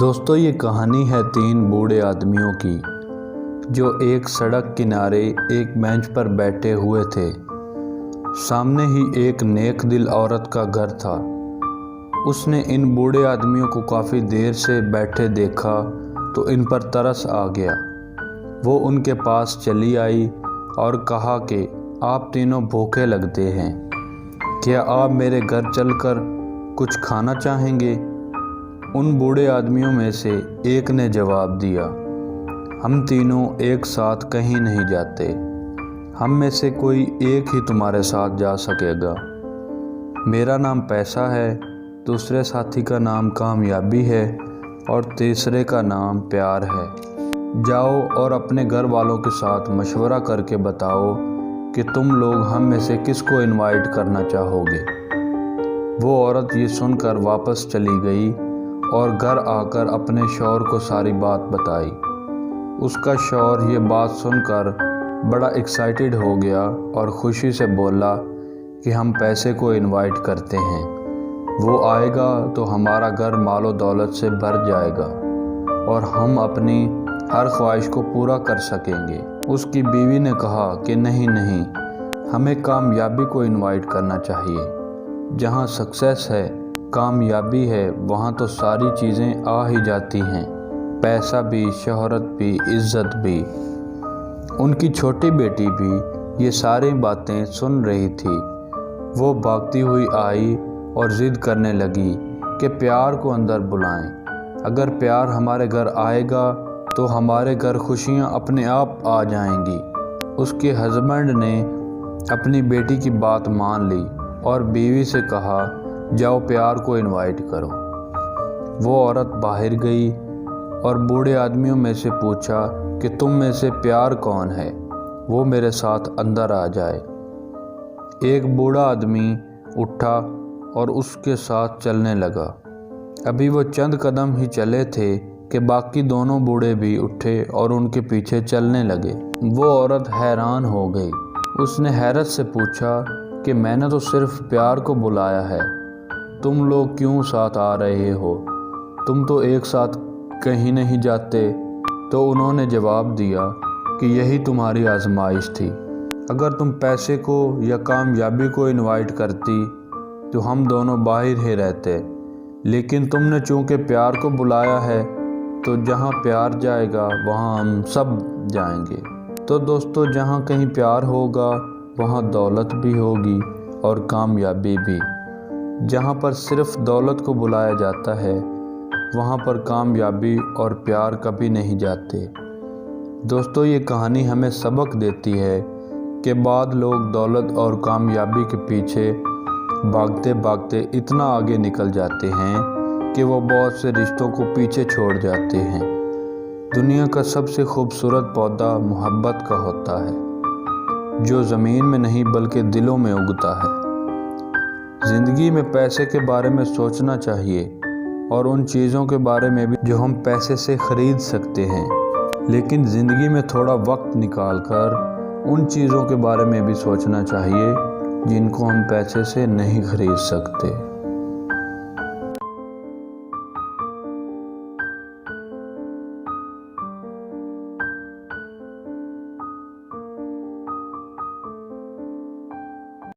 دوستو یہ کہانی ہے 3 بوڑھے آدمیوں کی جو ایک سڑک کنارے ایک بینچ پر بیٹھے ہوئے تھے۔ سامنے ہی ایک نیک دل عورت کا گھر تھا۔ اس نے ان بوڑھے آدمیوں کو کافی دیر سے بیٹھے دیکھا تو ان پر ترس آ گیا۔ وہ ان کے پاس چلی آئی اور کہا کہ آپ تینوں بھوکے لگتے ہیں، کیا آپ میرے گھر چل کر کچھ کھانا چاہیں گے؟ ان بوڑھے آدمیوں میں سے ایک نے جواب دیا، ہم تینوں ایک ساتھ کہیں نہیں جاتے، ہم میں سے کوئی ایک ہی تمہارے ساتھ جا سکے گا۔ میرا نام پیسہ ہے، دوسرے ساتھی کا نام کامیابی ہے اور تیسرے کا نام پیار ہے۔ جاؤ اور اپنے گھر والوں کے ساتھ مشورہ کر کے بتاؤ کہ تم لوگ ہم میں سے کس کو انوائٹ کرنا چاہو گے۔ وہ عورت یہ سن کر واپس چلی گئی اور گھر آ کر اپنے شوہر کو ساری بات بتائی۔ اس کا شوہر یہ بات سن کر بڑا ایکسائٹڈ ہو گیا اور خوشی سے بولا کہ ہم پیسے کو انوائٹ کرتے ہیں، وہ آئے گا تو ہمارا گھر مال و دولت سے بھر جائے گا اور ہم اپنی ہر خواہش کو پورا کر سکیں گے۔ اس کی بیوی نے کہا کہ نہیں، ہمیں کامیابی کو انوائٹ کرنا چاہیے۔ جہاں سکسیس ہے، کامیابی ہے، وہاں تو ساری چیزیں آ ہی جاتی ہیں، پیسہ بھی، شہرت بھی، عزت بھی۔ ان کی چھوٹی بیٹی بھی یہ ساری باتیں سن رہی تھی۔ وہ بھاگتی ہوئی آئی اور ضد کرنے لگی کہ پیار کو اندر بلائیں، اگر پیار ہمارے گھر آئے گا تو ہمارے گھر خوشیاں اپنے آپ آ جائیں گی۔ اس کے ہسبینڈ نے اپنی بیٹی کی بات مان لی اور بیوی سے کہا، جاؤ پیار کو انوائٹ کرو۔ وہ عورت باہر گئی اور بوڑھے آدمیوں میں سے پوچھا کہ تم میں سے پیار کون ہے، وہ میرے ساتھ اندر آ جائے۔ ایک بوڑھا آدمی اٹھا اور اس کے ساتھ چلنے لگا۔ ابھی وہ چند قدم ہی چلے تھے کہ باقی دونوں بوڑھے بھی اٹھے اور ان کے پیچھے چلنے لگے۔ وہ عورت حیران ہو گئی۔ اس نے حیرت سے پوچھا کہ میں نے تو صرف پیار کو بلایا ہے، تم لوگ کیوں ساتھ آ رہے ہو؟ تم تو ایک ساتھ کہیں نہیں جاتے۔ تو انہوں نے جواب دیا کہ یہی تمہاری آزمائش تھی، اگر تم پیسے کو یا کامیابی کو انوائٹ کرتی تو ہم دونوں باہر ہی رہتے، لیکن تم نے چونکہ پیار کو بلایا ہے تو جہاں پیار جائے گا وہاں ہم سب جائیں گے۔ تو دوستو، جہاں کہیں پیار ہوگا وہاں دولت بھی ہوگی اور کامیابی بھی۔ جہاں پر صرف دولت کو بلایا جاتا ہے وہاں پر کامیابی اور پیار کبھی نہیں جاتے۔ دوستو، یہ کہانی ہمیں سبق دیتی ہے کہ بعض لوگ دولت اور کامیابی کے پیچھے بھاگتے بھاگتے اتنا آگے نکل جاتے ہیں کہ وہ بہت سے رشتوں کو پیچھے چھوڑ جاتے ہیں۔ دنیا کا سب سے خوبصورت پودا محبت کا ہوتا ہے، جو زمین میں نہیں بلکہ دلوں میں اگتا ہے۔ زندگی میں پیسے کے بارے میں سوچنا چاہیے اور ان چیزوں کے بارے میں بھی جو ہم پیسے سے خرید سکتے ہیں، لیکن زندگی میں تھوڑا وقت نکال کر ان چیزوں کے بارے میں بھی سوچنا چاہیے جن کو ہم پیسے سے نہیں خرید سکتے۔